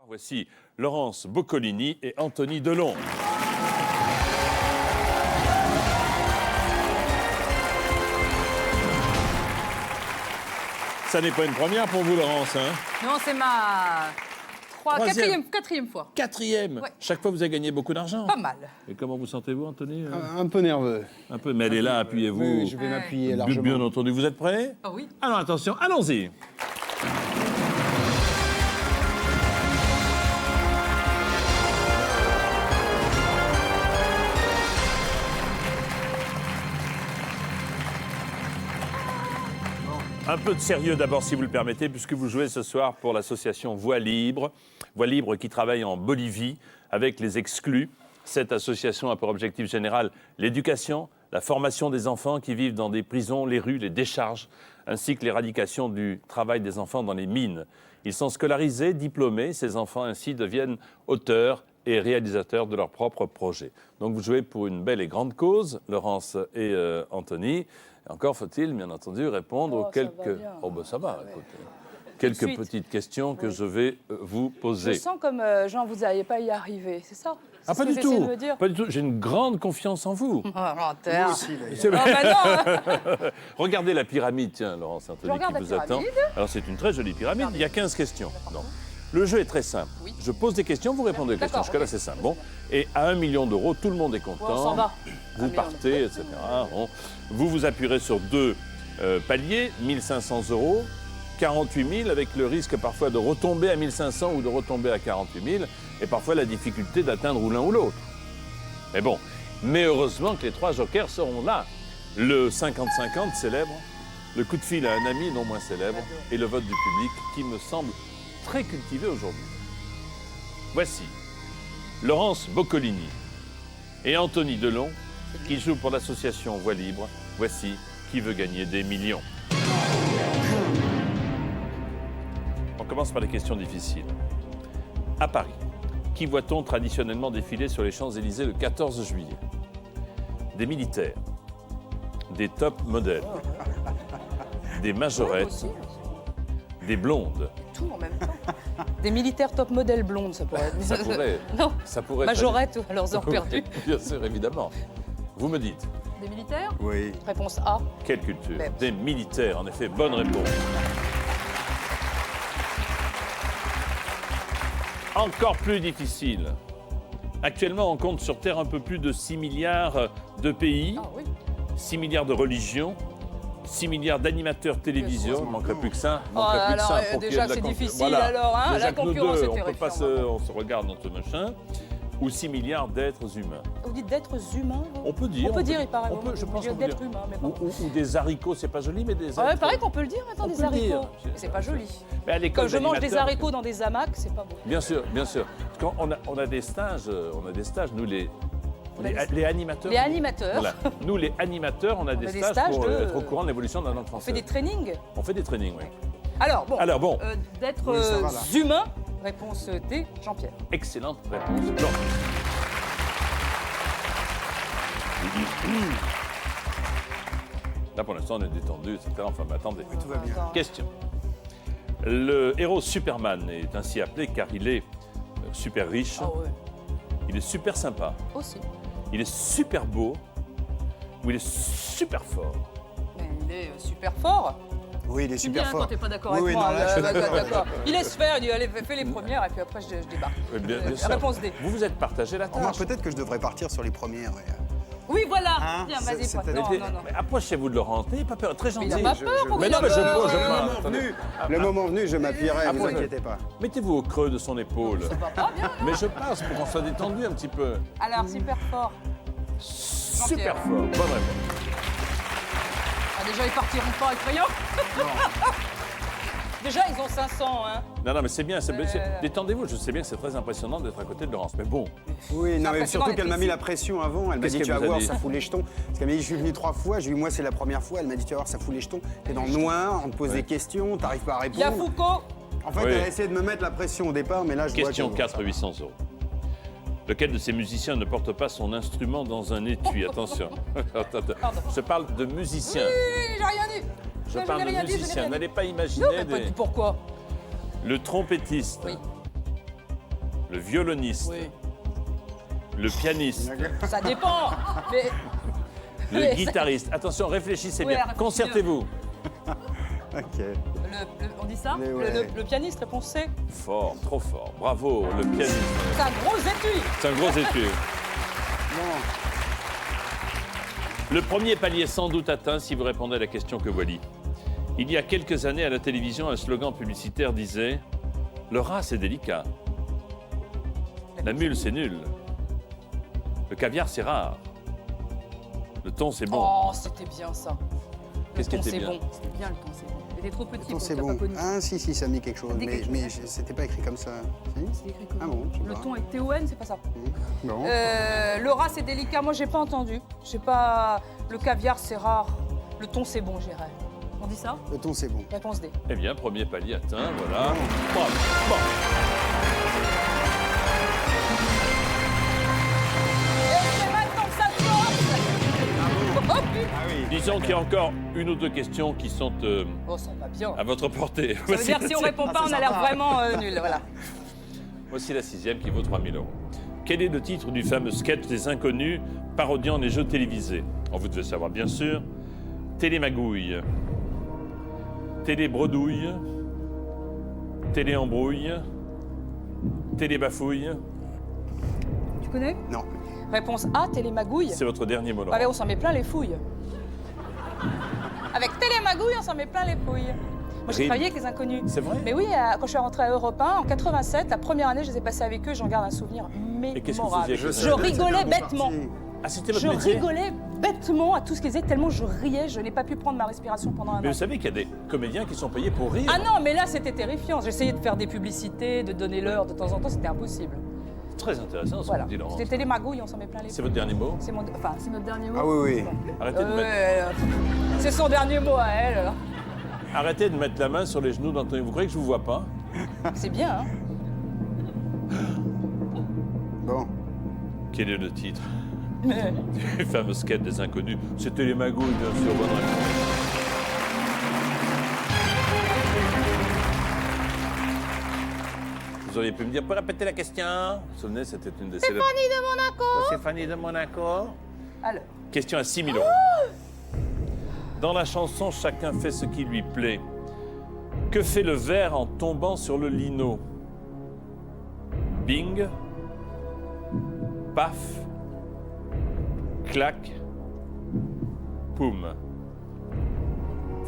Voici Laurence Boccolini et Anthony Delon. Ça n'est pas une première pour vous, Laurence, hein? Non, c'est ma quatrième fois. Quatrième? Ouais. Chaque fois, vous avez gagné beaucoup d'argent. Pas mal. Et comment vous sentez-vous, Anthony? Un peu nerveux. Un peu, mais elle est là, appuyez-vous. Oui, je vais m'appuyer largement. Bien entendu, vous êtes prêts? Ah oui. Alors attention, allons-y. Un peu de sérieux d'abord, si vous le permettez, puisque vous jouez ce soir pour l'association Voix Libre qui travaille en Bolivie avec les exclus. Cette association a pour objectif général l'éducation, la formation des enfants qui vivent dans des prisons, les rues, les décharges, ainsi que l'éradication du travail des enfants dans les mines. Ils sont scolarisés, diplômés, ces enfants ainsi deviennent auteurs et réalisateurs de leurs propres projets. Donc vous jouez pour une belle et grande cause, Laurence et Anthony. Encore faut-il, bien entendu, répondre aux quelques... Oh ben ça va, écoutez. Quelques petites questions que je vais vous poser. Je sens comme, Jean, vous n'alliez pas y arriver, c'est ça? Ah, pas du tout. Pas du tout. J'ai une grande confiance en vous. Oh, menteur. C'est vrai. Oh, bah non. Regardez la pyramide, tiens, Laurence Anthony, Je regarde qui la vous attend. pyramide. Alors, c'est une très jolie pyramide. Il y a 15 questions. Non. Le jeu est très simple. Oui. Je pose des questions, vous répondez aux questions. Jusqu'à là, c'est simple. Bon. Et à 1 million d'euros, tout le monde est content. On s'en va. Vous partez, etc. Bon. Vous vous appuierez sur deux paliers, 1 500 euros. 48 000, avec le risque parfois de retomber à 1 500 ou de retomber à 48 000, et parfois la difficulté d'atteindre ou l'un ou l'autre. Mais bon, mais heureusement que les trois jokers seront là. Le 50-50 célèbre, le coup de fil à un ami non moins célèbre, et le vote du public qui me semble très cultivé aujourd'hui. Voici Laurence Boccolini et Anthony Delon qui jouent pour l'association Voix Libre. Voici qui veut gagner des millions. On commence par les questions difficiles. À Paris, qui voit-on traditionnellement défiler sur les Champs-Élysées le 14 juillet? Des militaires, des top modèles, des majorettes, des blondes. Tout en même temps. Des militaires top modèle blondes, ça pourrait être. Ça pourrait, Non, ça pourrait majorette à leurs heures perdues. Bien sûr, évidemment. Vous me dites, Des militaires? Oui. Réponse A. quelle culture? Mais- Des militaires, en effet, bonne réponse. Encore plus difficile. Actuellement, on compte sur Terre un peu plus de 6 milliards de pays, Ah oui. 6 milliards de religions, 6 milliards d'animateurs télévision. Il ne manquerait plus que ça. Il Oh, manquerait plus que alors, ça pour qu'il y ait déjà, de la c'est concurrence. difficile, alors, hein, Déjà la que nous concurrence deux, est on peut terrifiante. pas on se regarde dans ce machin. Ou 6 milliards d'êtres humains. Vous dites d'êtres humains? On peut dire. On peut dire, il paraît. On peut, je pense qu'on peut d'êtres dire. humains, mais Ou, bon. ou des haricots, c'est pas joli, mais des Ah ouais, êtres- pareil qu'on peut le dire maintenant, On des peut le dire. haricots. Mais c'est pas joli. Mais à l'école Comme je mange des d'animateurs- haricots dans des hamacs, c'est pas beau. Bien sûr, bien sûr. Parce qu'on a des stages, nous les animateurs. Les animateurs. Voilà. Nous les animateurs, on a des a des stages stages pour de- être au courant de l'évolution de la langue On française. fait des trainings. On fait des trainings, oui. Alors bon. Alors, D'êtres Oui, ça va, là. humains. Réponse D, Jean-Pierre. Excellente réponse. Non. Là, pour l'instant, on est détendu, etc. Enfin, mais attendez. Tout va bien. Question. Le héros Superman est ainsi appelé car il est super riche, Ah ouais. il est super sympa, Aussi. il est super beau ou il est super fort. Mais il est super fort. Oui, il est Tu me dis super hein, fort. quand t'es pas d'accord Oui, avec oui, moi. non, là, je suis D'accord. Il laisse faire, il dit allez, fais les premières et puis après je débarque. Oui, bien sûr. Réponse D. Vous vous êtes partagé la Remarque, tâche. peut-être que je devrais partir sur les premières. Ouais. Oui, voilà. Hein, Tiens, c'est- vas-y, c'est- prends. Non, Mais non, non. approchez-vous de Laurent, n'ayez pas peur, très gentil. Il n'a pas peur, pourquoi Mais il non, a mais je peur pose, je Le parle. moment Attendez. venu, le moment venu, je m'appuierai, ne vous Après, inquiétez pas. Mettez-vous au creux de son épaule. Ça va pas bien. Mais je passe pour qu'on soit détendu un petit peu. Alors, super fort. Super fort. Bonne réponse. Ah, déjà, ils partiront pas avec rien. Déjà, ils ont 500, hein. Non, mais c'est bien. Détendez-vous. Je sais bien que c'est très impressionnant d'être à côté de Laurence. Mais bon, Oui, non, mais impressionnant surtout d'être qu'elle m'a mis ici. la pression avant. Elle m'a Qu'est-ce dit, qu'elle tu vas vous a voir, dit ça fout les jetons. Parce qu'elle m'a dit, je suis venu 3 fois. J'ai dit, moi, c'est la première fois. Elle m'a dit, tu vas voir, ça fout les jetons. T'es dans le noir, on te pose des questions, t'arrives pas à Il y a répondre. Foucault. En fait, Oui. elle a essayé de me mettre la pression au départ, mais là, je vois question que- 4, 800 euros. Lequel de ces musiciens ne porte pas son instrument dans un étui? Attention. Attends. Pardon. Je parle de musiciens. Oui, j'ai rien dit. Je n'ai parle rien de dit, je n'ai musiciens. rien dit. N'allez pas Non, imaginer mais pas des... dit pourquoi. Le trompettiste. Oui. le violoniste, Oui. le pianiste, Ça dépend. Mais... le Mais- guitariste. Attention, réfléchissez Oui, bien. réfléchissez. Concertez-vous. Ok. On dit ça? Mais ouais. Le pianiste, réponse C. Fort, trop fort. Bravo, le pianiste. C'est un gros étui. C'est un gros étui. Bon. Le premier palier sans doute atteint si vous répondez à la question que voici. Il y a quelques années à la télévision, un slogan publicitaire disait « Le rat, c'est délicat. La mule, c'est nul. Le caviar, c'est rare. Le thon, c'est bon. Oh, c'était bien ça. Qu'est-ce qui Le ton, était c'est bien bon. C'était bien le temps, c'est bon. Il était trop petit Attends, pour c'est que t'as bon. pas connu. Ah, si, ça a mis quelque chose. Ça dit quelque chose, Mais hein. c'était pas écrit comme ça. Si C'est écrit comment? Ah bon, je sais Le pas. ton avec T-O-N, c'est C'est pas ça. Bon. Le rat, c'est délicat. Moi, j'ai pas entendu. J'ai pas. Le caviar, c'est rare. Le thon, c'est bon, j'irais. On dit ça? Le ton, c'est bon. Réponse D. Eh bien, premier palier atteint, voilà. Bravo. Bon. C'est maintenant que ça se lance. Ah oui. Disons qu'il y a encore une ou deux questions qui sont Oh, ça va bien. à votre portée. Ça veut dire que si on répond pas, on a l'air vraiment nul. Voilà. Voici la sixième qui vaut 3 000 €. Quel est le titre du fameux sketch des Inconnus parodiant les jeux télévisés? Oh, vous devez savoir, bien sûr. Télémagouille, Télébredouille, Téléembrouille, Télébafouille. Tu connais? Non. Réponse A, télémagouille. C'est votre dernier mot, Ah, Laurent. mais on s'en met plein les fouilles. Avec télémagouille, on s'en met plein les fouilles. Moi, j'ai Rime. travaillé avec les Inconnus. C'est vrai? Mais oui, quand je suis rentrée à Europe 1, en 87, la première année, je les ai passés avec eux, j'en garde un souvenir Et qu'est-ce que vous mémorable. faisiez avec Je eux? rigolais bêtement. Ah, c'était votre Je métier? rigolais bêtement à tout ce qu'ils faisaient, tellement je riais, je n'ai pas pu prendre ma respiration pendant un Mais an. vous savez qu'il y a des comédiens qui sont payés pour rire. Ah non, mais là, c'était terrifiant. J'essayais de faire des publicités, de donner l'heure de temps en temps, c'était impossible. Très intéressant, ce Voilà. que dit Laurent. C'était télémagouille, on s'en met plein les C'est fouilles. votre dernier mot? C'est mon... Enfin, C'est notre dernier mot. Ah oui, oui. Arrêtez de, mettre... c'est son dernier mot à elle. Arrêtez de mettre la main sur les genoux d'Anthony. Vous croyez que je vous vois pas? C'est bien, hein. Bon. Quel est le titre du fameux sketch des Inconnus? C'était les magouilles, bien sûr. Bonne réponse. Vous auriez pu me dire, pour répéter la question? Vous vous souvenez, c'était une des célèbres... Stéphanie de Monaco. Stéphanie de Monaco. Alors, Question à 6 000 €. Dans la chanson, chacun fait ce qui lui plaît. Que fait le ver en tombant sur le lino? Bing, paf, clac, poum.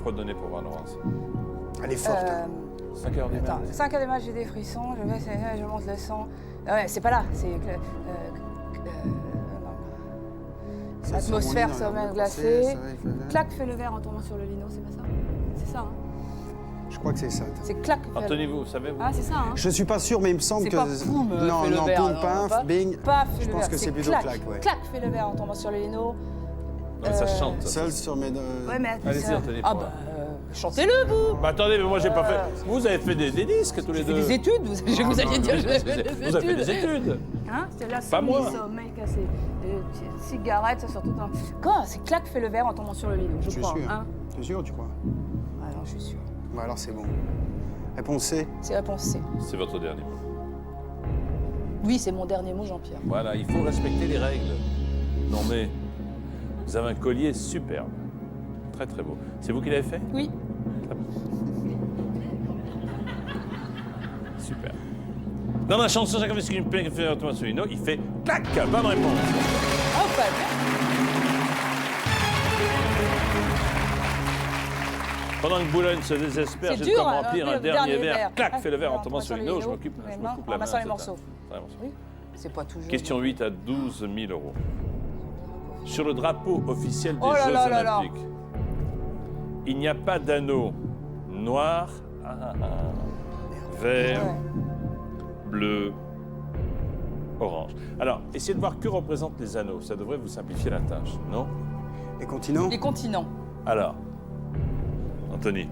Fredonnez pour voir, Laurence. Elle est forte. hein. 5 heures du attends, matin. 5 heures du match, j'ai des frissons, je monte le sang. Ah ouais, c'est pas là, c'est... Ça atmosphère, s'harmonie dans sommeil la glacé. pensée, ça, il fait- Clac fait le verre en tombant sur le lino, c'est pas ça? C'est ça, hein? Je crois que c'est ça. C'est clac. Anthony, vous savez, vous? Ah, c'est ça, hein? Je suis pas sûr, mais il me semble C'est que. pas poum, non, fait le non, verre, poum, non, paf, pas- bing. Paf, fait Je le pense verre, que c'est plutôt clac. clac, ouais. Clac fait le verre en tombant sur le lino. Non, ça se chante. Seul sur mes. Ouais, mais attends, Allez-y, ça- Anthony. Ah pour bah, voir. chantez-le, vous. Bah, attendez, mais moi, j'ai pas fait... Vous avez fait des disques, tous les J'ai fait deux. des études, vous alliez dire, j'ai fait des Vous avez fait des études. études. Hein? C'était la Pas moi. sommeil cassé. Cigarettes, ça surtout dans... Quoi? C'est clac fait le verre en tombant sur le lino, je Je suis crois. sûr. hein. Tu es sûr, tu crois? Ah non, je suis sûre. Bon, alors c'est bon. Réponse C. C'est réponse C. C'est votre dernier mot. Oui, c'est mon dernier mot, Jean-Pierre. Voilà, il faut respecter les règles. Non mais, vous avez un collier superbe. Très très beau. C'est vous qui l'avez fait? Oui. Super. Dans la chanson, chacun fait ce qu'il peut faire Thomas Solino, il fait clac. Bonne réponse. Enfin, Pendant que Boulogne se désespère, c'est j'ai dur, de quoi remplir le un dernier verre. verre. Clac, fait le verre en Ah, tombant sur Lino. Je Lino. m'occupe Ouais, je non, me coupe la main. ramassant les c'est morceaux. un- c'est un morceau. oui. C'est pas toujours. Question 8 à 12 000 €. Sur le drapeau officiel des Oh là Jeux là là là. Olympiques, il n'y a pas d'anneau noir, vert, Ouais. bleu, orange. Alors, essayez de voir que représentent les anneaux. Ça devrait vous simplifier la tâche, non? Les continents. Les continents. Alors, Anthony,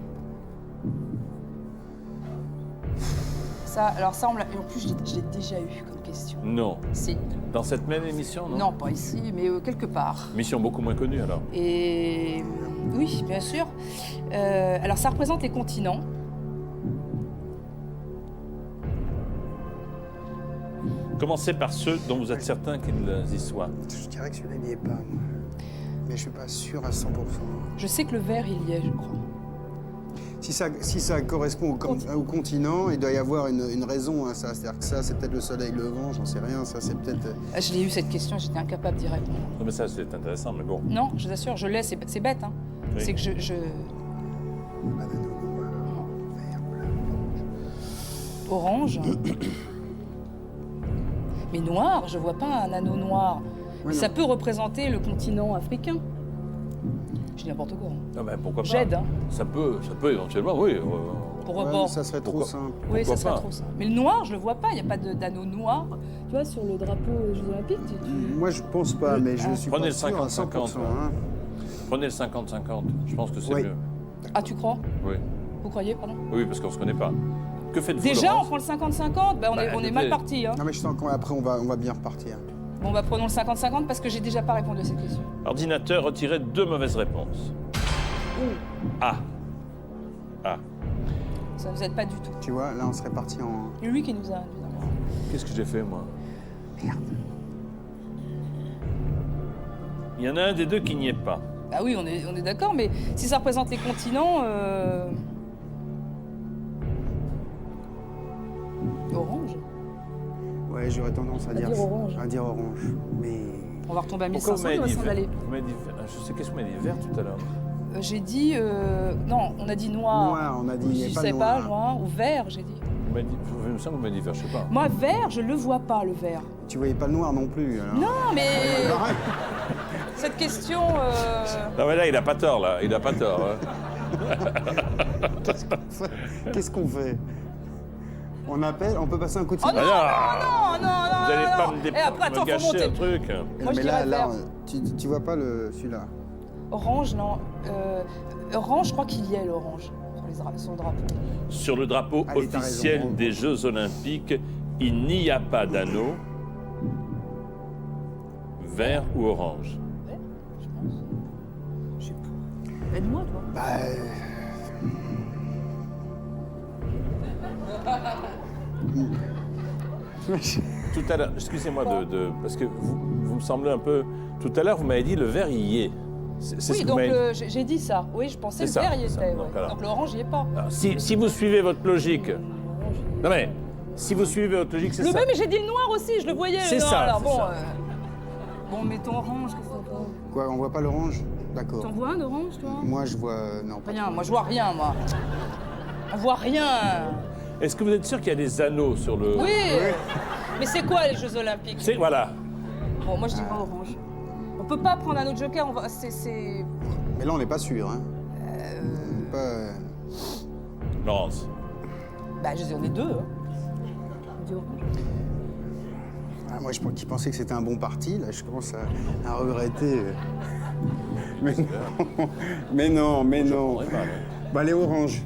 Ça, alors ça, et en plus, je l'ai déjà eu comme question. non. Si. Dans cette même émission, non? Non, pas ici, mais quelque part. Mission beaucoup moins connue, alors. Et oui, bien sûr. Alors, ça représente les continents. Commencez par ceux dont vous êtes certain qu'ils y soient. Je dirais que celui-là n'y est pas, moi. Mais je suis pas sûr à 100%. Je sais que le vert, il y est, je crois. Si ça correspond au continent, il doit y avoir une raison à ça. C'est-à-dire que ça, c'est peut-être le soleil levant, j'en sais rien. Ça, c'est peut-être... Ah, je l'ai eu cette question, j'étais incapable d'y répondre. Non, mais ça, c'est intéressant, mais bon. Non, je vous assure, je l'ai, c'est bête. Hein. Oui. C'est que je... Banane au noir, vert, voilà. Orange. Mais noir, je vois pas un anneau noir. Mais non. ça peut représenter le continent africain. Je dis n'importe quoi. Hein. Non, mais pourquoi pas? J'aide, hein. Ça peut éventuellement, oui. Pour Ouais, rebord. mais ça serait trop Pourquoi simple. Oui, ça pourquoi serait pas trop ça. Mais le noir, je le vois pas, il n'y a pas d'anneau noir. Tu vois, sur le drapeau aux Jeux Olympiques, Moi, je pense pas, mais je suis Prenez pas le sûr à 50-50, 100%. Hein. Prenez le 50-50. Je pense que c'est Oui. mieux. Ah, tu crois? Oui. Vous croyez, pardon? Oui, parce qu'on se connaît pas. Que faites-vous, Déjà, on Laurence? prend le 50-50, ben, on est écoutez. mal parti. Hein. Non, mais je sens qu'après, on va bien repartir. Bon, bah prenons le 50-50 parce que j'ai déjà pas répondu à cette question. Ordinateur, retirez 2 mauvaises réponses. Ah. Ah. Ça vous aide pas du tout. Tu vois, là, on serait parti en... C'est lui qui nous a induit dans l'erreur. Qu'est-ce que j'ai fait, moi? Merde. Il y en a un des deux qui n'y est pas. Bah oui, on est d'accord, mais si ça représente les continents... Orange. Ouais, j'aurais tendance à dire orange. À dire orange. Mais... On va retomber à Pourquoi 1500, vous m'avez on va dit s'en vert? aller. Vous m'avez dit vert. Je sais qu'est-ce que vous m'avez dit vert tout à l'heure. J'ai dit... Non, on a dit noir. Noir, on a dit, il y a Je pas sais le pas, noir. noir ou vert, j'ai dit. Vous m'avez dit, il me semble que vous m'avez dit vert, je sais pas. Moi, vert, je le vois pas, le vert. Tu voyais pas le noir non plus, alors. Non, mais Pareil. cette question... Non, mais là, il a pas tort, là. Il a pas tort. Hein. Qu'est-ce qu'on fait? On appelle, on peut passer un coup de Oh fil. non, Ah, non, non, non, Vous allez non, pas non. me, Eh, après, attends, me faut gâcher un monter. truc. Moi, je mais dirais là, vert. tu vois pas celui-là. Orange, non. Orange, je crois qu'il y est, l'orange, sur le drapeau. Sur le drapeau Allez, t'as officiel raison. des Jeux Olympiques, il n'y a pas d'anneau vert ou orange. Ouais, je pense. Je sais pas. Aide-moi, toi. Bah... Tout à l'heure, excusez-moi parce que vous me semblez un peu. Tout à l'heure, vous m'avez dit le vert il y est. C'est ce Oui, que donc vous m'avez dit. j'ai dit ça. Oui, je pensais C'est le ça, vert y c'est ça. était. Donc, Ouais. voilà. Donc l'orange y est pas. Alors, si vous suivez votre logique. Non mais, si vous suivez votre logique, c'est Le ça. même, mais j'ai dit le noir aussi, je le voyais. C'est le noir, ça, alors, c'est bon, ça. bon, mettons orange, qu'est-ce que t'en penses? Quoi, on voit pas l'orange? D'accord. T'en vois un orange, toi? Moi, je vois... Non, pas Rien, trop. moi je vois rien, moi. On voit rien. Est-ce que vous êtes sûr qu'il y a des anneaux sur le. Oui. Mais c'est quoi les Jeux Olympiques? C'est voilà. Bon, moi je dis pas orange. On peut pas prendre un autre joker, on va... c'est... Mais là, on n'est pas sûr, hein. On est pas... Laurence. Bah, je dis, on est deux. Hein. On dit orange. Ah, moi, qui pensais que c'était un bon parti, là, je commence à regretter. Mais non, mais non, mais Je non. prendrais pas, non. Bah, les oranges.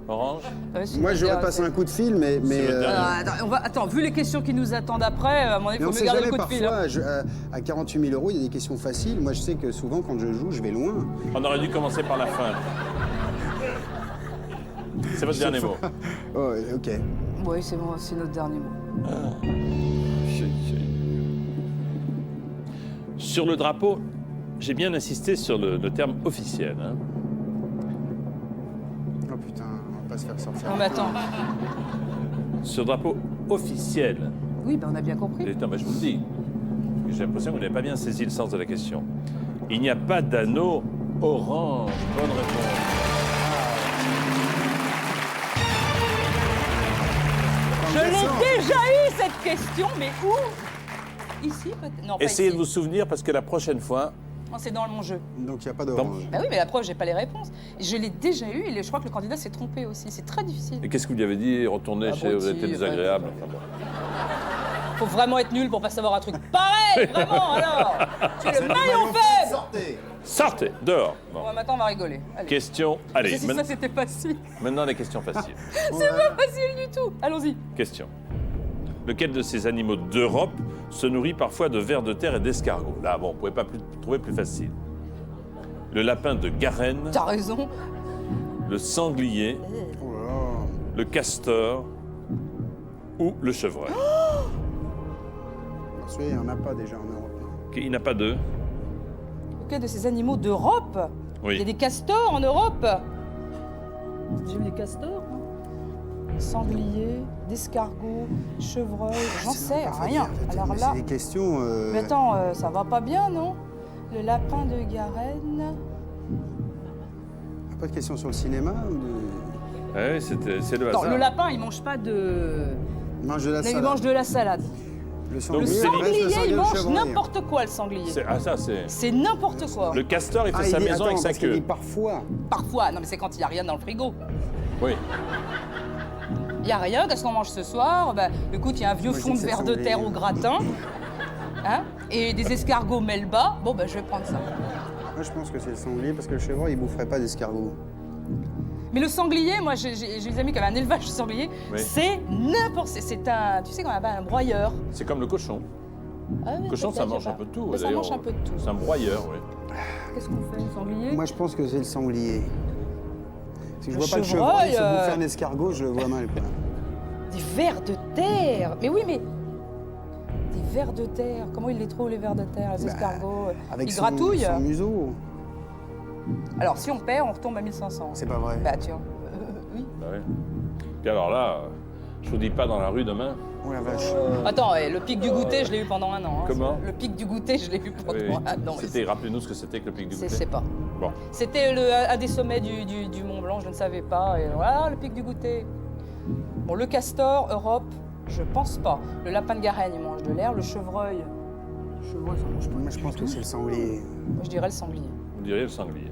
Orange. Ouais, c'est Moi, une j'aurais idée, passé c'est- un coup de fil, mais... le dernier. Attends, vu les questions qui nous attendent après, à mon avis, il Mais on faut sait mieux garder jamais, le coup de fil. hein. parfois, à 48 000 €, il y a des questions faciles. Moi, je sais que souvent, quand je joue, je vais loin. On aurait dû commencer par la fin. C'est votre dernier mot. Oh, ok. Oui, c'est bon, c'est notre dernier mot. Sur le drapeau, j'ai bien insisté sur le terme officiel. Hein. Oh putain, on va pas se faire sortir. Non, mais attends. Sur le drapeau officiel. Oui, ben on a bien compris. Et, non, mais je vous le dis. J'ai l'impression que vous n'avez pas bien saisi le sens de la question. Il n'y a pas d'anneau orange. Bonne réponse. Je l'ai déjà eu cette question, mais où? Ici, peut-être? Non, pas Essayez ici. de vous souvenir parce que la prochaine fois, Non, c'est dans mon jeu. Donc, il n'y a pas d'orange. Bah oui, mais la preuve, j'ai pas les réponses. Je l'ai déjà eu et je crois que le candidat s'est trompé aussi. C'est très difficile. et qu'est-ce que vous lui avez dit? Retournez chez vous, Abruti, été désagréable. ouais. Enfin, bon. Faut vraiment être nul pour pas savoir un truc pareil, vraiment, alors. Tu es le maillon faible. Sortez. Sortez, dehors. Bon. Bon, maintenant, on va rigoler. Allez. Question. Allez, Si ça, c'était facile. maintenant les questions faciles. C'est pas facile du tout. Allons-y. Question. Lequel de ces animaux d'Europe se nourrit parfois de vers de terre et d'escargots? Là, bon, on ne pouvait pas trouver plus facile. Le lapin de Garenne, T'as raison. le sanglier, Oh là là. le castor ou le chevreuil? tuer, il n'y en a pas déjà en Europe. Il n'a pas d'œufs. Ok, de ces animaux d'Europe. Oui. Il y a des castors en Europe. J'ai eu les castors. Hein. Sangliers, d'escargots, chevreuils, j'en sais Parfois, rien. Alors mais là, c'est des questions... mais attends, ça va pas bien, non? Le lapin de Garenne. Pas de questions sur le cinéma ou de... Oui, c'est le Non, hasard. le lapin, il mange pas de. Il mange de la Il salade. mange de la salade. Le Le sanglier, sanglier, il mange chevreuil. n'importe quoi, le sanglier. Ça, c'est... C'est n'importe quoi. Le castor, il fait Ah, sa il dit, maison attends, avec sa parce qu'il queue. dit parfois. Parfois, non mais c'est quand il n'y a rien dans le frigo. Oui. Il n'y a rien, qu'est-ce qu'on mange ce soir? Bah, écoute, il y a un vieux Moi, je fond dis de que verre c'est de sanglier. terre au gratin. Hein? Et des escargots melba. Bon, ben je vais prendre ça. Moi, je pense que c'est le sanglier parce que le chevreuil, il boufferait pas d'escargot. Mais le sanglier, moi j'ai des amis qui avaient un élevage de sanglier, Oui. c'est n'importe... C'est un... Tu sais qu'on appelle un broyeur. C'est comme le cochon. Ah, Le oui, cochon, ça peut-être, mange je sais un peu de tout. pas. Ça d'ailleurs. mange un peu de tout. C'est un broyeur, oui. Qu'est-ce qu'on fait, le sanglier? Moi, je pense que c'est le sanglier. Parce que je Le vois pas le chevreuil, chevreuil se bouffer un escargot, je le vois mal, quoi. Des vers de terre. Mais oui, mais... Des vers de terre. Comment ils les trouvent, les vers de terre, les escargots? Avec Ils son, gratouillent. son museau. Alors, si on perd, on retombe à 1500. C'est pas vrai. Bah, tiens. Oui. Bah oui. Puis alors là, je vous dis pas dans la rue demain. Oh la vache. Attends, le pic du goûter, je l'ai eu pendant un an. hein. Comment? Le pic du goûter, je l'ai eu pendant Oui. un an. C'était, rappelez-nous ce que c'était que le pic du Je goûter. sais pas. Bon. C'était un des sommets du Mont Blanc, je ne savais pas. Et voilà, le pic du goûter. Bon, le castor, Europe, je pense pas. Le lapin de Garenne, il mange de l'air. Le chevreuil, ça mange pas. Moi, je pense que c'est le sanglier. Moi, je dirais le sanglier. Vous diriez le sanglier.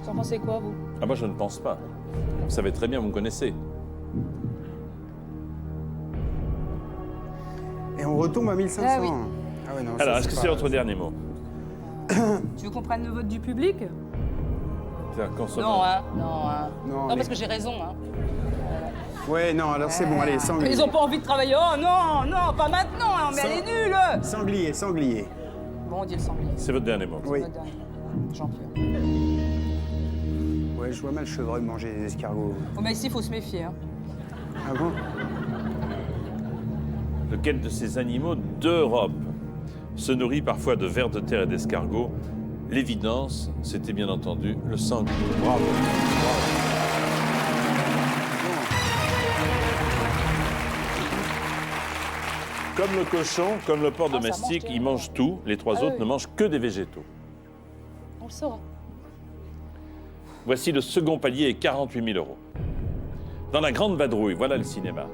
Vous en pensez quoi, vous? Ah, moi, je ne pense pas. Vous savez très bien, vous me connaissez. Et on retombe à 1500. Ah oui. Ah ouais, non, ça, Alors, est-ce que pas- c'est votre dernier mot? Tu veux qu'on prenne le vote du public? C'est-à-dire qu'on se- Non, hein? Non, hein? Non, Non, mais- parce que j'ai raison, hein? Ouais, non, alors c'est bon, allez, sanglier. Ils ont pas envie de travailler. Oh non, non, pas maintenant, hein, mais elle est nulle! Sanglier, sanglier. Bon, on dit le sanglier. C'est votre dernier mot. Oui. Notre dernier. Jean-Pierre. Ouais, je vois mal le chevreuil manger des escargots. Oh, mais ici, il faut se méfier. Hein. Ah bon? Lequel de ces animaux d'Europe se nourrit parfois de vers de terre et d'escargots? L'évidence, c'était bien entendu le sanglier. Bravo. Comme le cochon, comme le porc Ah, ça domestique, mange ils mangent tout. Les trois Ah autres oui. ne mangent que des végétaux. On le saura. Voici le second palier et 48 000 €. Dans La Grande Vadrouille, voilà le cinéma.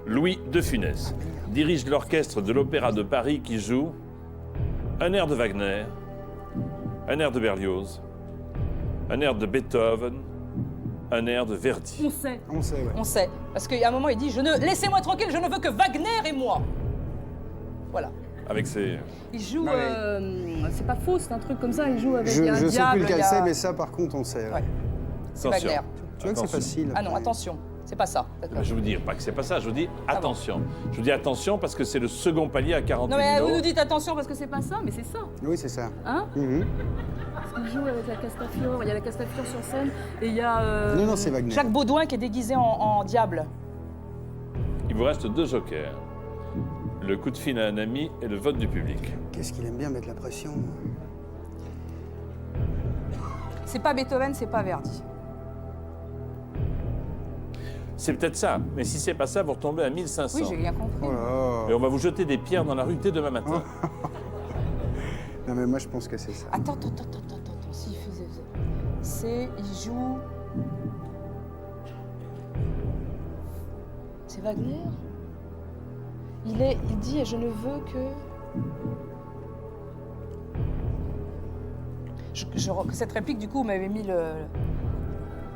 Louis de Funès dirige l'orchestre de l'Opéra de Paris qui joue un air de Wagner, un air de Berlioz, un air de Beethoven, un air de Verdi. On sait. On sait, ouais. On sait. Parce qu'il y a un moment, il dit laissez-moi tranquille, je ne veux que Wagner et moi. Voilà. Avec ses... Il joue, Ouais. c'est pas faux, c'est un truc comme ça, il joue avec Je un sais plus diable. lequel il y a- c'est, mais ça, par contre, on sait. ouais. Ouais. C'est Attention. Wagner. Tu vois que c'est Attention. facile. Ah non, après. attention. C'est pas ça. D'accord. Je vous dis pas que c'est pas ça, je vous dis bon. attention. Je vous dis attention parce que c'est le second palier à 48 Non 000 mais €. vous nous dites attention parce que c'est C'est pas ça, mais c'est ça. Oui, c'est ça. Hein? Mhm. Parce qu'il joue avec la Castafiore, il y a la Castafiore sur scène, et il y a... Non, non, c'est Wagner. Jacques Baudouin qui est déguisé en diable. Il vous reste 2 jokers. Le coup de fil à un ami et le vote du public. Qu'est-ce qu'il aime bien mettre la pression? C'est pas Beethoven, c'est pas Verdi. C'est peut-être ça, mais si c'est pas ça, vous retombez à 1500. Oui, j'ai bien compris. Oh là Et on va vous jeter des pierres dans la rue dès demain matin. Non, mais moi, je pense que c'est ça. Attends. S'il faisait... Il joue... C'est Wagner? Il dit, je ne veux que... Cette réplique, du coup, vous m'avez mis le...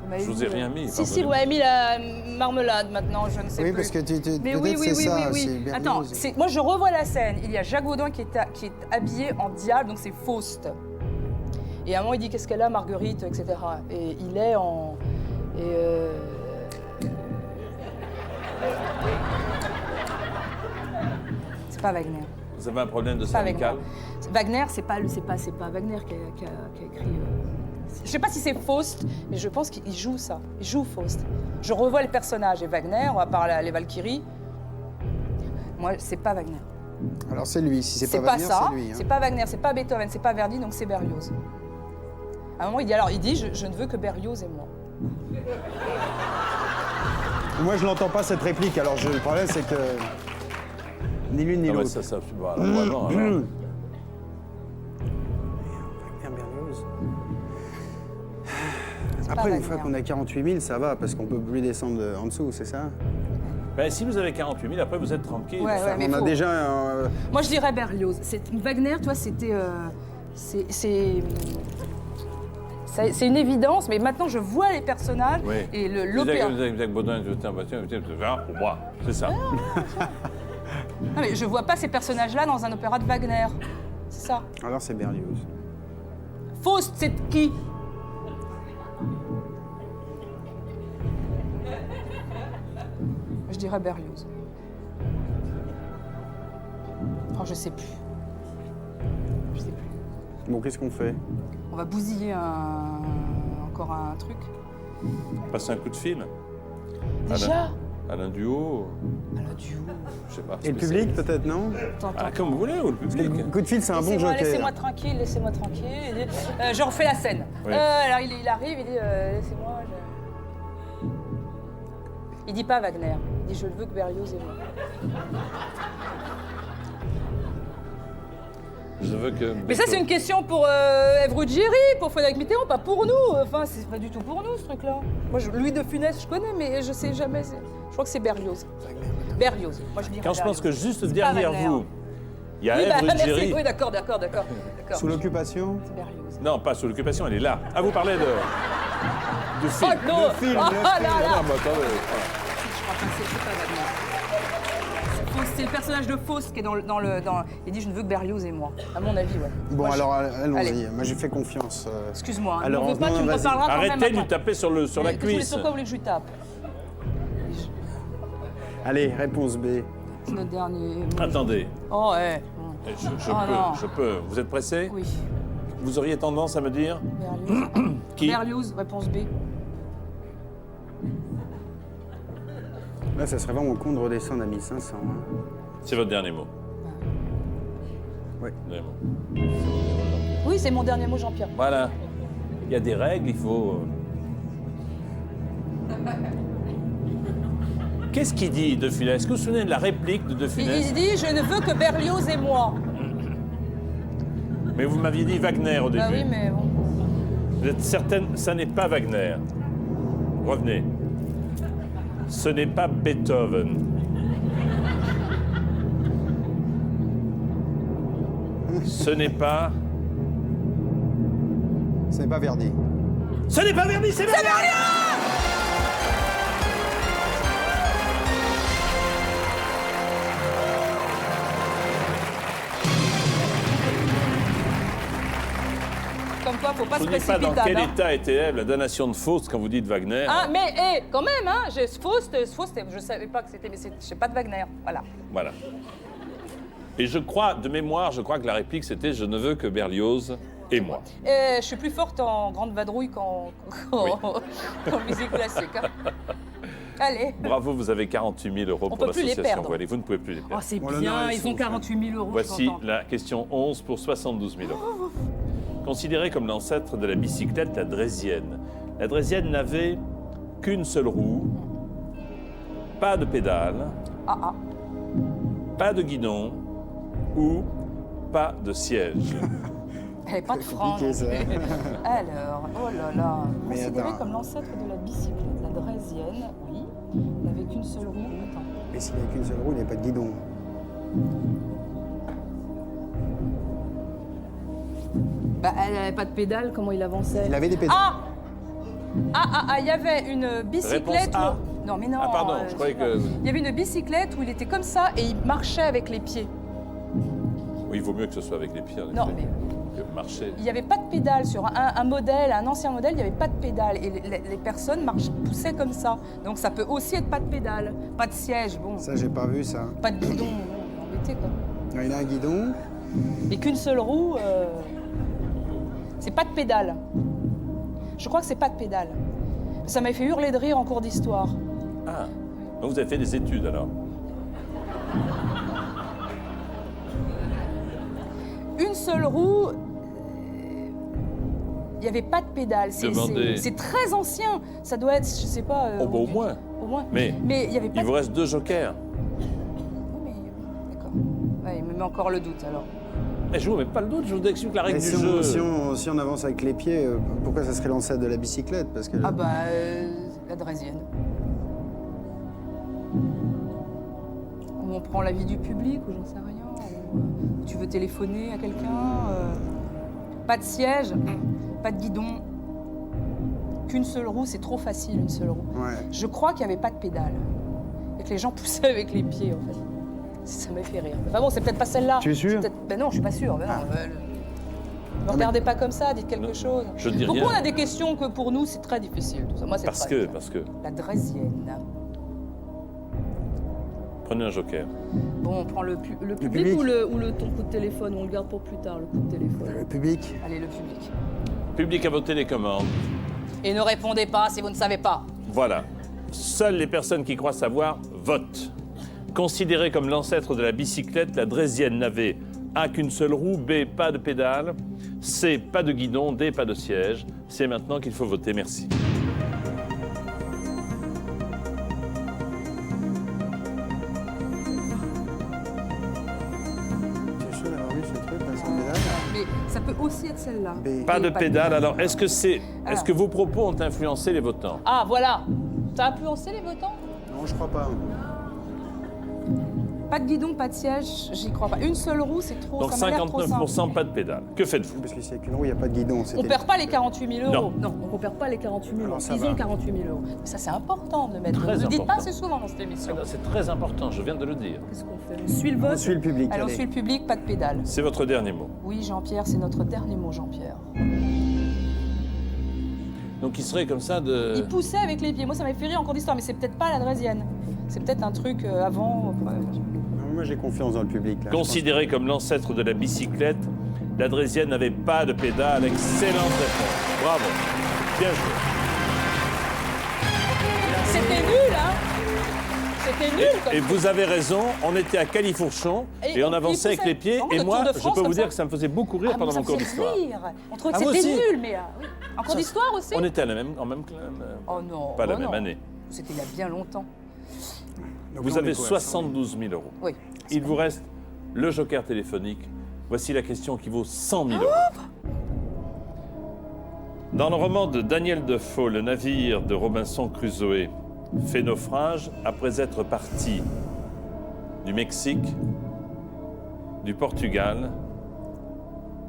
vous m'avez Je vous mis ai le- rien mis, Si, vous pardonnez-moi. m'avez mis la marmelade maintenant, je ne sais Oui, plus. parce que Mais peut-être oui, c'est ça. oui. c'est Berlioz. Attends, moi je revois la scène. Il y a Jacques Baudouin qui est habillé en diable, donc c'est Faust. Et à un moment, il dit qu'est-ce qu'elle a, Marguerite, etc. Et il est en. C'est pas Wagner. Vous avez un problème de C'est pas cervical? Wagner, c'est pas Wagner qui a écrit. Je sais pas si c'est Faust, mais je pense qu'il joue ça. Il joue Faust. Je revois le personnage et Wagner, on va parler les Valkyries. Moi, c'est pas Wagner. Alors c'est lui, si c'est C'est pas pas Wagner, ça, c'est lui. hein. c'est pas Wagner, c'est pas Beethoven, c'est pas Verdi, donc c'est Berlioz. À un moment, il dit je ne veux que Berlioz et moi. Moi, je l'entends pas cette réplique, alors le problème, c'est que ni l'une ni Non, mais l'autre. ça, voilà, vraiment, alors. Wagner, Berlioz. pas Après, une Wagner. fois qu'on a 48 000, ça va, parce qu'on peut plus descendre en dessous, c'est ça? Ben, si vous avez 48 000, après, vous êtes tranquille. Ouais, ouais, mais On a faut- déjà... Moi, je dirais Berlioz. Wagner, toi, c'était. C'est une évidence, mais maintenant je vois les personnages Oui. et l'opéra. Jacques Baudin, pour moi, c'est ça. Non, mais je vois pas ces personnages-là dans un opéra de Wagner. C'est ça. Alors c'est Berlioz. Faust, c'est qui? Je dirais Berlioz. Oh, je sais plus. Je sais plus. Bon, qu'est-ce qu'on fait? On va bousiller encore un truc. Passer un coup de fil. Déjà Alain Duhaut, Alors, du haut. je sais pas. Et le spécial. public, peut-être, non? Ah, comme vous voulez, ou le public. Coup de fil, c'est un bon Laissez-moi, joker. laissez-moi tranquille, laissez-moi tranquille. Je refais la scène. Oui. Alors il arrive, il dit laissez-moi. Il dit pas Wagner, il dit je le veux que Berlioz et moi. Je veux que... Mais ça c'est une question pour Ève Ruggieri, pour Frédéric Mitterrand, pas pour nous. Enfin c'est pas du tout pour nous ce truc-là. Moi Louis de Funès je connais, mais je sais jamais. Je crois que c'est Berlioz. Berlioz. Moi je dirais Quand je pense que Berlioz. juste C'est derrière pas Wagner. vous, il y a Oui, Ève bah, merci. Ruggieri. Oui, d'accord. Sous l'occupation? C'est Berlioz. Non, pas sous l'occupation, elle est là. Ah, vous parlez de film. Oh non le film, Ah le là film. là Ah, bah, attendez. Je crois pas, c'est pas Wagner. C'est le personnage de Faust qui est dans le. Il dit je ne veux que Berlioz et moi. À mon avis, ouais. Bon, Moi, je- alors allons-y. Allez. Moi, j'ai fait confiance. Excuse-moi, hein. Alors, n'en veux pas, non, tu me vas-y. reparleras quand même. Arrêtez de lui attends. taper sur la Mais cuisse. sur quoi vous voulez que je lui tape? Allez, réponse B. C'est notre dernier. Attendez, Oh, ouais. je peux. Vous êtes pressé? Oui. Vous auriez tendance à me dire Berlioz. Qui? Berlioz, réponse B. Là, ça serait vraiment con de redescendre à 1500. Hein. C'est votre dernier mot. Oui. Dernier mot. Oui, c'est mon dernier mot, Jean-Pierre. Voilà. Il y a des règles, il faut... Qu'est-ce qu'il dit, De Funès? Est-ce que vous vous souvenez de la réplique de Funès? Il dit je ne veux que Berlioz et moi. Mais vous m'aviez dit Wagner au début. Bah oui, mais bon. Vous êtes certaine, ça n'est pas Wagner. Revenez. Ce n'est pas Beethoven. Ce n'est pas... Ce n'est pas Verdi. Ce n'est pas Verdi, c'est Verdi! Comme quoi, faut pas Je se ne dis pas précipiter. dans quel hein. état était Ève, la damnation de Faust, quand vous dites Wagner. Ah, mais quand même, hein, Faust, je savais pas que c'était, mais c'est pas de Wagner, voilà. Voilà. Et je crois, de mémoire, je crois que la réplique c'était « Je ne veux que Berlioz et moi Je suis plus forte en grande vadrouille qu'en musique classique. Hein. Allez. ». Bravo, vous avez 48 000 euros On pour peut plus les l'association perdre. Voilée. Vous ne pouvez plus les Oh, perdre. c'est Bon, bien, l'honneur est ils ont sauf. 48 000 euros. Voici je suis contente. la question 11 pour 72 000 euros. Considérée comme l'ancêtre de la bicyclette, la draisienne. La draisienne n'avait qu'une seule roue, pas de pédale, Ah, pas de guidon ou pas de siège. elle n'est pas de frange. compliqué, ça. Alors, oh là là. Mais Considérée attends. comme l'ancêtre de la bicyclette, la draisienne, oui, n'avait qu'une seule roue. Attends. Et s'il n'y a qu'une seule roue, il n'y a pas de guidon. Bah, elle n'avait pas de pédale, comment il avançait? Il avait des pédales. Il y avait une bicyclette. Réponse A. Non, mais non. Ah, pardon, je croyais que... Il y avait une bicyclette où il était comme ça et il marchait avec les pieds. Oui, il vaut mieux que ce soit avec les pieds, en Non, effet, mais que marcher. il n'y avait pas de pédale sur un modèle, un ancien modèle, il n'y avait pas de pédale et les personnes poussaient comme ça. Donc ça peut aussi être pas de pédale, pas de siège, bon, Ça, j'ai pas vu ça. pas de guidon, bon, embêté quoi. Il a un guidon. Et qu'une seule roue, c'est pas de pédale. Je crois que c'est pas de pédale. Ça m'a fait hurler de rire en cours d'histoire. Ah, donc vous avez fait des études alors. seule roue, il n'y avait pas de pédale. Demandez. C'est très ancien. Ça doit être, je sais pas... Oh, bah, au moins. Au moins. Mais il y avait pas il vous reste 2 jokers. D'accord. Ouais, il me met encore le doute, alors. Mais je vous mets pas le doute, je vous explique la règle Mais du si jeu. si on avance avec les pieds, pourquoi ça serait l'ancêtre de la bicyclette? Parce que Ah bah, la Draisienne. Ou on prend l'avis du public, ou j'en sais rien. Ou tu veux téléphoner à quelqu'un. Pas de siège, pas de guidon. Qu'une seule roue, c'est trop facile, une seule roue. ouais. Je crois qu'il n'y avait pas de pédale. Et que les gens poussaient avec les pieds, en fait. Ça m'a fait rire. Enfin bon, c'est peut-être pas celle-là. Tu es sûr? Ben non, je suis pas sûre. Ben non, ne regardez pas comme ça, dites quelque chose. Je dis Pourquoi rien. on a des questions que pour nous, c'est très difficile, tout ça. Moi, c'est Parce très que. La Draisienne. Prenez un joker. Bon, on prend le Le public. public ou ton coup de téléphone, on le garde pour plus tard, le coup de téléphone. Le public. Allez, le public. Public à vos télécommandes. Et ne répondez pas si vous ne savez pas. Voilà. Seules les personnes qui croient savoir votent. Considérée comme l'ancêtre de la bicyclette, la Draisienne n'avait A, qu'une seule roue, B, pas de pédale, C, pas de guidon, D, pas de siège. C'est maintenant qu'il faut voter. Merci. Tu es sûr d'avoir vu ce truc, là, sans pédale? Mais ça peut aussi être celle-là. B. Pas de pas de pédale. pédale. Alors, est-ce que vos propos ont influencé les votants? Ah, voilà. Ça a influencé les votants? Non, je crois pas. Pas de guidon, pas de siège, j'y crois pas. Une seule roue, c'est trop. Donc ça m'a l'air trop simple. 59% pas de pédale. Que faites-vous? Parce que c'est qu'une roue, il n'y a pas de guidon. On c'était- perd pas les 48 000 euros. Non. Non, on ne perd pas les 48 000 euros. Alors, ça Ils va. ont 48 000 euros. Mais ça, c'est important de le mettre. Très Vous ne le dites pas important. assez souvent dans cette émission. C'est très important, je viens de le dire. Qu'est-ce qu'on fait? On suit le On vote. suit le public. Allez, on allez. suit le public, pas de pédale. C'est votre dernier mot. Oui, Jean-Pierre, c'est notre dernier mot, Jean-Pierre. Donc il serait comme ça de... Il poussait avec les pieds. Moi, ça m'a fait rire en cours d'histoire, mais c'est peut-être pas la Draisienne. C'est peut-être un truc avant. Non, moi, j'ai confiance dans le public. Là. Considérée comme l'ancêtre de la bicyclette, la Draisienne n'avait pas de pédale. Excellente réponse. Bravo. Bien joué. C'était nul, hein? C'était nul, comme Et vous avez raison, on était à Califourchon et on il avançait avec poussait. les pieds. Non, Et le moi, Tour de je France, peux vous comme dire ça. que ça me faisait beaucoup rire Ah, pendant moi, mon ça cours me fait d'histoire. rire. On trouvait que Ah, vous c'était aussi nul, mais oui. En cours d'histoire aussi. On était en même Oh non. pas la oh même non. année. C'était il y a bien longtemps. Donc Vous là, on avez est quoi, 72 000 euros. Oui. Il vous reste le joker téléphonique. Voici la question qui vaut 100 000 euros. Dans le roman de Daniel Defoe, le navire de Robinson Crusoe fait naufrage après être parti du Mexique, du Portugal,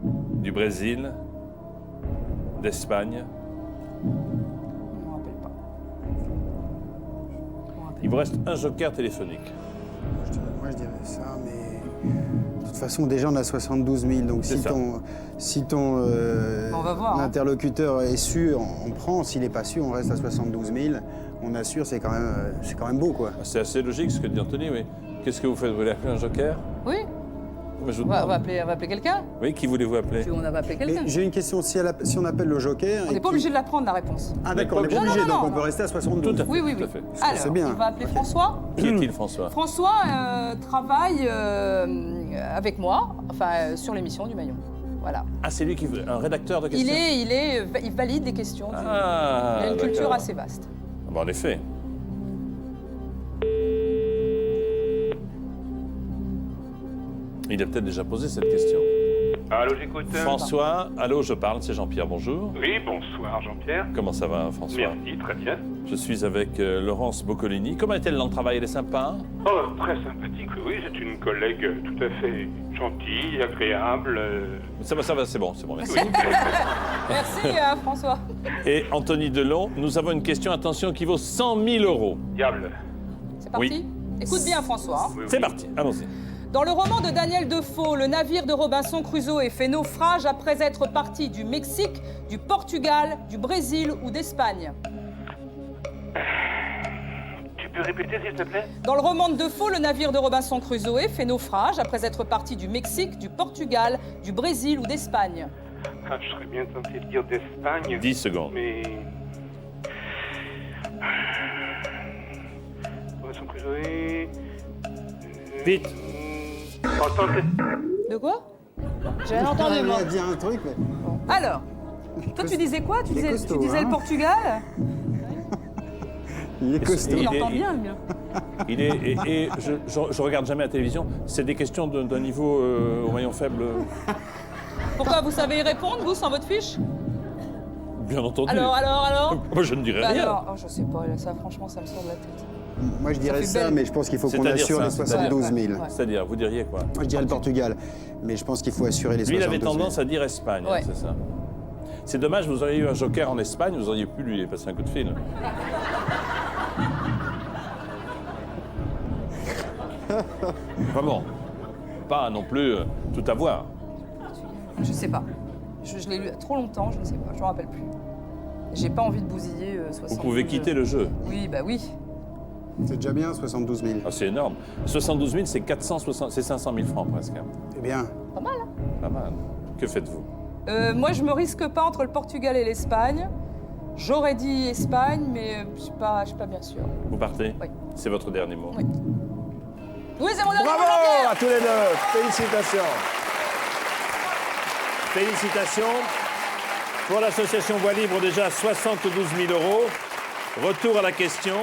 du Brésil, d'Espagne. Je ne me rappelle pas. Il vous reste un joker téléphonique. Moi, je dirais ça, mais de toute façon, déjà, on a 72 000. Donc, C'est si ton On va voir, hein. interlocuteur est sûr, on prend. S'il n'est pas sûr, on reste à 72 000. On assure, c'est quand même beau, quoi. C'est assez logique ce que dit Anthony, oui. Qu'est-ce que vous faites? Vous voulez appeler un joker? Oui. Mais je vous On va demande. appeler quelqu'un. Oui, qui voulez-vous appeler? Puis on va appeler Mais quelqu'un. j'ai une question. Si on appelle le joker... On n'est pas obligé de la prendre, la réponse. Ah, d'accord, on n'est pas Non, obligé, non, donc non, on peut non. rester à 72. Tout à fait. Oui, oui, tout oui. à fait. Alors, c'est bien. on va appeler François. Qui est-il, François? François travaille avec moi, enfin, sur l'émission du Maillon. Voilà. Ah, c'est lui qui veut. Un rédacteur de questions? Il valide des questions. Ah, il a une culture d'accord. assez vaste. Ah bah, en effet. Il a peut-être déjà posé cette question. Allô, j'écoute. François, allô, je parle, c'est Jean-Pierre, bonjour. Oui, bonsoir Jean-Pierre. Comment ça va, François? Merci, très bien. Je suis avec Laurence Boccolini. Comment est-elle dans le travail? Elle est sympa? Oh, très sympathique, oui, c'est une collègue tout à fait gentille, agréable. Ça va, c'est bon, merci. Oui, Merci François. Et Anthony Delon, nous avons une question, attention, qui vaut 100 000 euros. diable. C'est parti. Oui. Écoute bien François. Oui, C'est oui. parti, allons-y. Dans le roman de Daniel Defoe, le navire de Robinson Crusoe fait naufrage après être parti du Mexique, du Portugal, du Brésil ou d'Espagne. Tu peux répéter, s'il te plaît? Dans le roman de Defoe, le navire de Robinson Crusoe fait naufrage après être parti du Mexique, du Portugal, du Brésil ou d'Espagne. Ah, je serais bien tenté de dire d'Espagne. 10 secondes. Mais... Robinson Crusoe... Vite. Attends, De quoi? J'ai rien entendu, moi. Il a dit un truc, mais... Alors, toi, tu disais quoi? Tu Il est disais, costaud, tu disais hein. le Portugal? Il est costaud. Il entend bien, le mien. Il est, et je regarde jamais la télévision. C'est des questions d'un niveau au maillon faible. Pourquoi vous savez y répondre, vous, sans votre fiche? Bien entendu. Alors Moi, je ne dirais Bah rien. alors, oh, je sais pas, là, ça, franchement, ça me sort de la tête. Moi, je dirais fait ça, belle. mais je pense qu'il faut qu'on C'est-à-dire assure ça, les 72 000. Ouais. C'est-à-dire, vous diriez quoi? Moi, je dirais le Portugal, mais je pense qu'il faut assurer les Lui, il 72 000. avait tendance à dire Espagne, Ouais. c'est ça. C'est dommage, vous auriez eu un joker en Espagne, vous auriez pu lui passer un coup de fil. Vraiment. Pas non plus tout avoir. Je sais pas. Je l'ai lu trop longtemps, je ne sais pas, je me rappelle plus. J'ai pas envie de bousiller 60 Vous pouvez quitter le jeu. Oui, bah oui. C'est déjà bien, 72 000. Ah, c'est énorme. 72 000, c'est 500 000 francs presque. Eh bien, Pas mal, hein. Pas mal. Que faites-vous? Moi, je me risque pas entre le Portugal et l'Espagne. J'aurais dit Espagne, mais je suis pas bien sûre. Vous partez? Oui. C'est votre dernier mot. Oui. Oui, c'est mon dernier mot, Bravo Jean-Pierre. à tous les deux. Félicitations. Félicitations. Pour l'association Voix Libre, déjà 72 000 €. Retour à la question.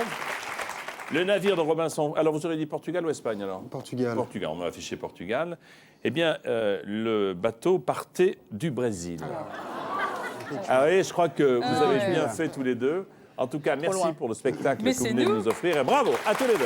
Le navire de Robinson... Alors, vous aurez dit Portugal ou Espagne, alors? Portugal. Portugal, on m'a affiché Portugal. Eh bien, le bateau partait du Brésil. Ah oui, je crois que vous avez ouais. bien fait tous les deux. En tout cas, merci loin. pour le spectacle Mais que vous c'est venez de nous. nous offrir. Et bravo à tous les deux.